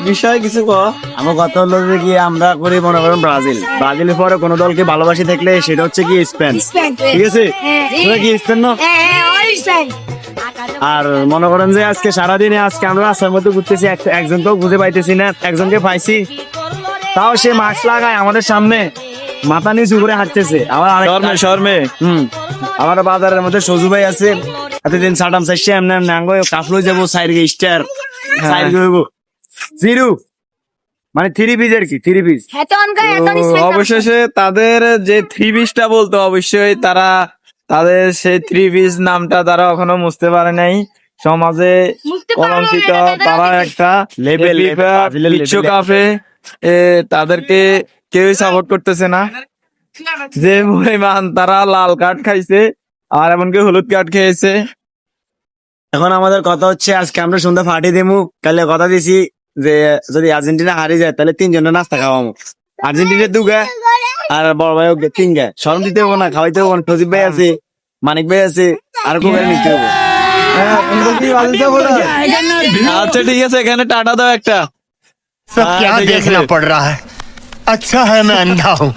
বিষয় কিছু আমার কথা হলো যে কি আমরা করি মনে করেন ব্রাজিলের পরে কোন দলকে ভালোবাসি থাকলে সেটা হচ্ছে কি স্পেন, ঠিক আছে? তোরা কি স্পেন না? আর মনে করেন যে আজকে সারাদিনে আজকে আমরা রাস্তার মধ্যে ঘুরতেছি, একজন তো খুঁজে পাইতেছি না, একজনকে পাইছি তাও সে মাস্ক লাগায় আমাদের সামনে মাথা নিচু করে হাঁটতেছে। আবার শর্মে আমার বাজারের মধ্যে সজু ভাই আছে, এতদিন সাটাম চাইছে এমনি এমনি আঙ্গ কাফলো যাবো সাইড স্টার সাইড হইব জিরো মানে থ্রি পিস আর কি, থ্রি পিস। অবশেষে তাদের যে থ্রি পিসটা বলতো অবশ্যই তারা তাদের সেই থ্রি পিস নামটা তারা এখনো মুছতে পারে নাই। সমাজে কলঙ্কিত তারা একটা লেভেল বিশ্বকাপে তাদেরকে কেউই সাপোর্ট করতেছে না। যে পরিমাণ তারা লাল কার্ড খাইছে আর এমনকি হলুদ কার্ড খেয়েছে। এখন আমাদের কথা হচ্ছে আজকে আমরা সন্ধ্যা পার্টি দেবো, কালে কথা দিছি যে যদি আর্জেন্টিনা হারিয়ে যায় তাহলে তিনজনের নাস্তা খাওয়াবো, আর্জেন্টিনা দুগা আর বড় ভাই তিন গা। শরম দিতে হবো না, খাওয়াইতে হবো না। সজীব ভাই আছে, মানিক ভাই আছে, আর কোথায় নিতে হবো। আচ্ছা ঠিক আছে, এখানে টাটা দাও একটা। सब क्या देखना पड़ रहा है। अच्छा है मैं अंधा हूँ।